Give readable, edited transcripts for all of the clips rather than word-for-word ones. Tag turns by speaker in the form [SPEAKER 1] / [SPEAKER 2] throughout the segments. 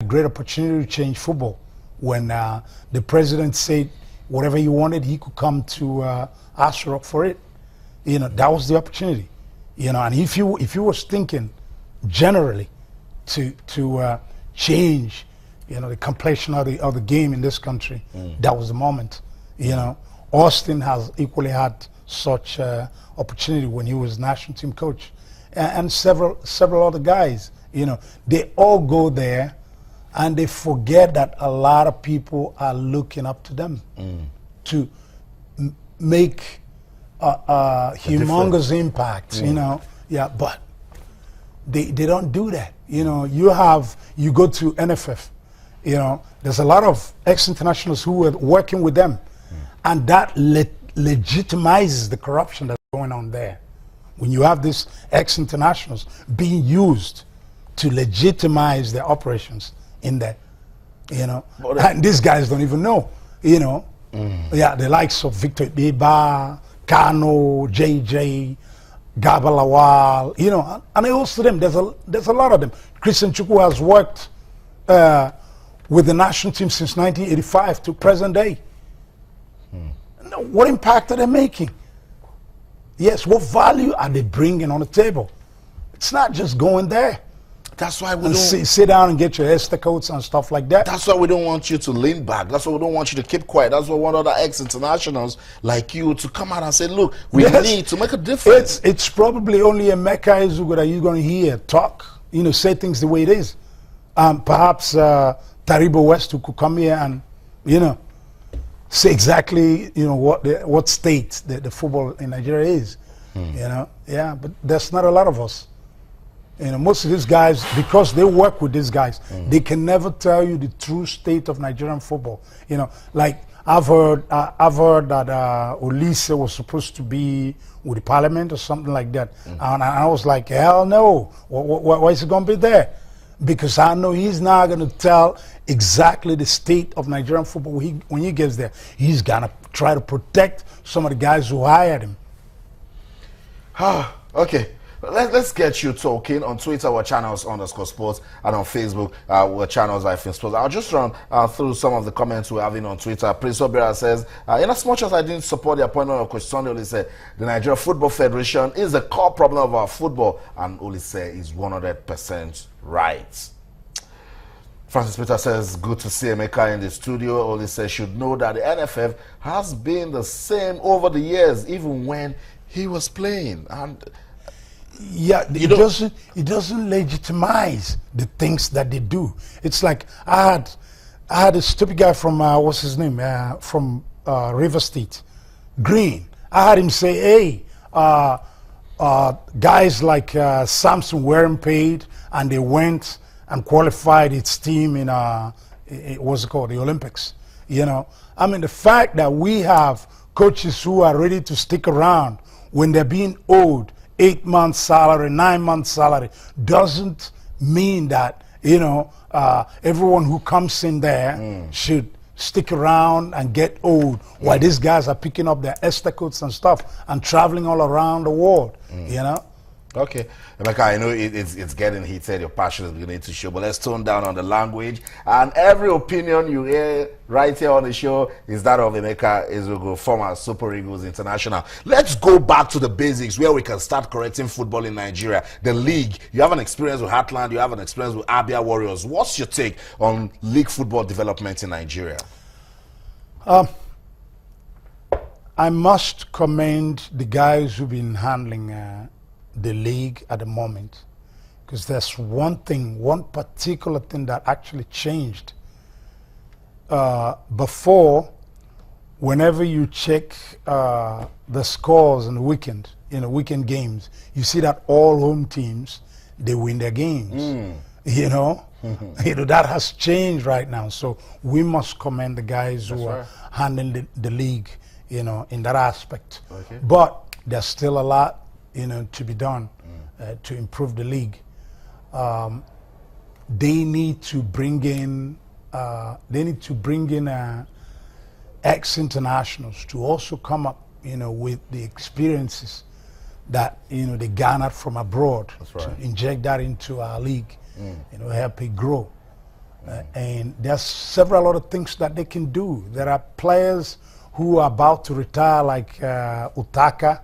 [SPEAKER 1] a great opportunity to change football when the president said whatever he wanted, he could come to Ashraf for it. You know, that was the opportunity. You know, and if you was thinking generally to change, you know, the complexion of the game in this country, that was the moment. You know, Austin has equally had such opportunity when he was national team coach, and several other guys. You know, they all go there, and they forget that a lot of people are looking up to them to make a humongous impact. You know, yeah, but they don't do that. You know, you go to NFF. You know, there's a lot of ex-internationals who are working with them, and that legitimizes the corruption that's going on there. When you have these ex-internationals being used to legitimize their operations in there, you know, and these guys don't even know, you know. Yeah, the likes of Victor Beba, Kano, JJ, Gabalawal, you know, and I also them. There's a lot of them. Christian Chukwu has worked with the national team since 1985 to present day. What impact are they making? Yes, what value are they bringing on the table? It's not just going there.
[SPEAKER 2] That's why we
[SPEAKER 1] and
[SPEAKER 2] don't
[SPEAKER 1] sit down and get your Esther coats and stuff like that.
[SPEAKER 2] That's why we don't want you to lean back. That's why we don't want you to keep quiet. That's why we want other ex-internationals like you to come out and say, look, we need to make a difference.
[SPEAKER 1] It's probably only a Mecca Ezugo that you're going to hear talk, you know, say things the way it is. Perhaps Taribo West, who could come here and, you know, say exactly, you know, what state the football in Nigeria is. You know, yeah, but there's not a lot of us. You know, most of these guys, because they work with these guys, they can never tell you the true state of Nigerian football. You know, like I've heard that Oliseh was supposed to be with the parliament or something like that, and I was like, hell no, why is he going to be there? Because I know he's not going to tell exactly the state of Nigerian football when he gets there. He's going to try to protect some of the guys who hired him.
[SPEAKER 2] Okay. Let's get you talking. On Twitter, we're channels_sports, and on Facebook, we're channels sports. I'll just run through some of the comments we're having on Twitter. Prince Obera says, in as much as I didn't support the appointment of Coach Sunday Oliseh, the Nigeria Football Federation is the core problem of our football, and Oliseh is 100% right. Francis Peter says, good to see Emeka in the studio. Oliseh should know that the NFF has been the same over the years, even when he was playing. And
[SPEAKER 1] yeah, it doesn't legitimize the things that they do. It's like I had a stupid guy from what's his name from River State, Green. I had him say, hey, guys like Samson weren't paid, and they went and qualified its team in what's it called, the Olympics. You know, I mean, the fact that we have coaches who are ready to stick around when they're being owed 8 months salary, 9 months salary, doesn't mean that, you know, everyone who comes in there should stick around and get owed while these guys are picking up their Esther coats and stuff and traveling all around the world, you know?
[SPEAKER 2] Okay. Emeka, I know it's getting heated, your passion is beginning to show, but let's tone down on the language. And every opinion you hear right here on the show is that of Emeka Ezugo, former Super Eagles international. Let's go back to the basics where we can start correcting football in Nigeria. The league, you have an experience with Heartland, you have an experience with Abia Warriors. What's your take on league football development in Nigeria?
[SPEAKER 1] I must commend the guys who've been handling the league at the moment, because there's one particular thing that actually changed. Before, whenever you check the scores on the weekend, weekend games, you see that all home teams, they win their games. You know, that has changed right now. So we must commend the guys who are handling the league, in that aspect. Okay. But there's still a lot to be done to improve the league. They need to bring in ex-internationals to also come up, with the experiences that they garnered from abroad.
[SPEAKER 2] That's right.
[SPEAKER 1] To inject that into our league, help it grow. And there's several other things that they can do. There are players who are about to retire, like Utaka.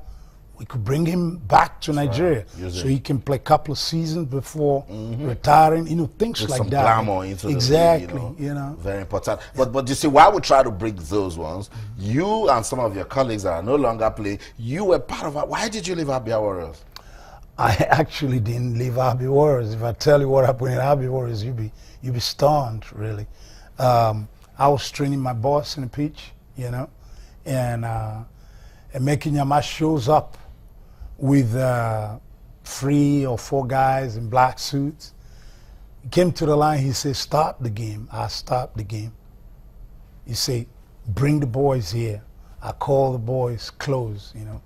[SPEAKER 1] We could bring him back to Nigeria so he can play a couple of seasons before retiring. You know, things
[SPEAKER 2] With
[SPEAKER 1] like
[SPEAKER 2] some
[SPEAKER 1] that.
[SPEAKER 2] glamour into
[SPEAKER 1] exactly.
[SPEAKER 2] the league,
[SPEAKER 1] You know,
[SPEAKER 2] very important. But you see, why we try to bring those ones? You and some of your colleagues that are no longer playing, you were part of it. Why did you leave Abia Warriors?
[SPEAKER 1] I actually didn't leave Abia Warriors. If I tell you what happened in Abia Warriors, you'd be stunned, really. I was training my boss in the pitch, you know, and Making Yama shows up with 3 or 4 guys in black suits. He came to the line, he said, stop the game. I stopped the game. He said, bring the boys here. I call the boys close, you know.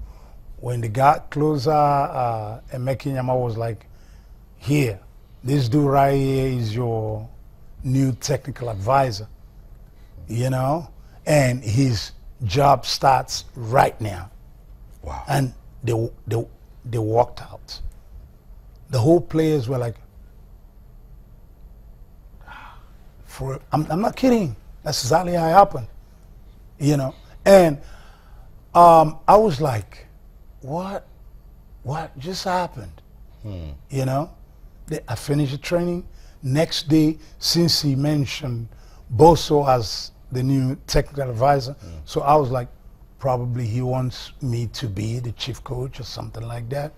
[SPEAKER 1] When they got closer, Making Yama was like, here, this dude right here is your new technical advisor, you know, and his job starts right now.
[SPEAKER 2] Wow.
[SPEAKER 1] And they walked out. The whole players were like, I'm not kidding. That's exactly how it happened, you know. And I was like, what just happened? You know, I finished the training. Next day, since he mentioned Boso as the new technical advisor, so I was like, probably he wants me to be the chief coach or something like that.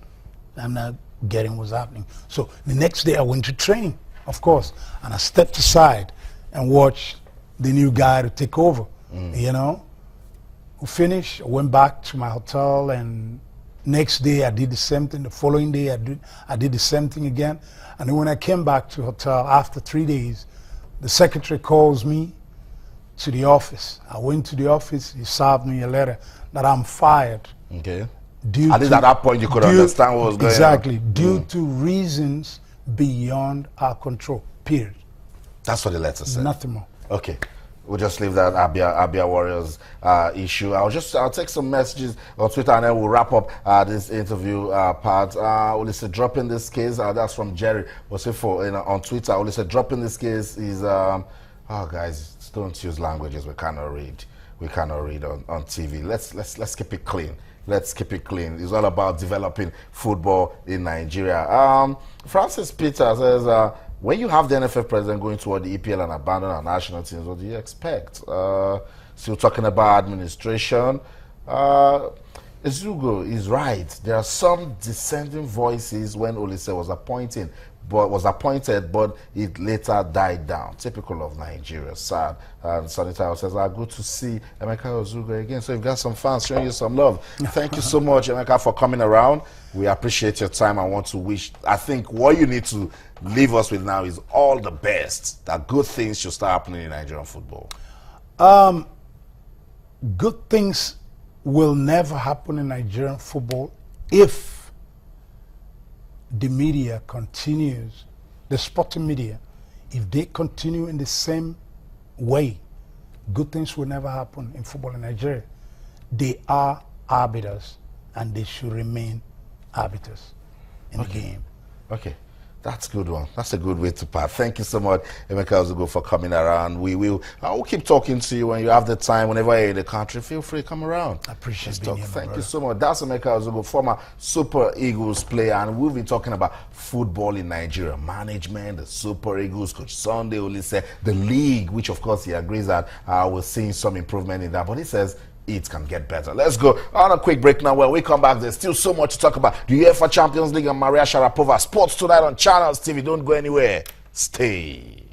[SPEAKER 1] I'm not getting what's happening. So the next day I went to training, of course, and I stepped aside and watched the new guy to take over, you know. We finished, I went back to my hotel, and next day I did the same thing. The following day I did the same thing again. And then when I came back to hotel after 3 days, the secretary calls me to the office. I went to the office, he served me a letter that I'm fired.
[SPEAKER 2] Okay. At least at that point you could understand what was going on.
[SPEAKER 1] Exactly, due to reasons beyond our control, period.
[SPEAKER 2] That's what the letter said.
[SPEAKER 1] Nothing more.
[SPEAKER 2] Okay. We'll just leave that Abia Warriors issue. I'll take some messages on Twitter and then we'll wrap up this interview part. Oliseh, dropping this case. That's from Jerry. What's it for? On Twitter, Oliseh, dropping this case is oh guys, don't use languages we cannot read. We cannot read on TV. Let's keep it clean. Let's keep it clean. It's all about developing football in Nigeria. Francis Peter says, when you have the NFF president going toward the EPL and abandon our national teams, what do you expect? Still talking about administration. Ezugo is right. There are some dissenting voices when Oliseh was appointed, but it later died down. Typical of Nigeria. Sad. And Sanitario says, good to see Emeka Ezugo again. So you've got some fans showing you some love. Thank you so much, Emeka, for coming around. We appreciate your time. I want to wish, I think what you need to leave us with now is all the best, that good things should start happening in Nigerian football.
[SPEAKER 1] Good things will never happen in Nigerian football if the media continues, the sporting media, if they continue in the same way, good things will never happen in football in Nigeria. They are arbiters, and they should remain arbiters in the game. Okay.
[SPEAKER 2] That's a good one. That's a good way to part. Thank you so much, Emeka Ezugo, for coming around. I will keep talking to you when you have the time. Whenever you're in the country, feel free to come around.
[SPEAKER 1] I appreciate being here,
[SPEAKER 2] Thank you so much. That's Emeka Ezugo, former Super Eagles player, and we've been talking about football in Nigeria, management, the Super Eagles, Coach Sunday Oliseh, the league, which of course he agrees that we're seeing some improvement in that, but he says it can get better. Let's go on a quick break now. When we come back, there's still so much to talk about. The UEFA Champions League and Maria Sharapova. Sports tonight on Channels TV. Don't go anywhere. Stay.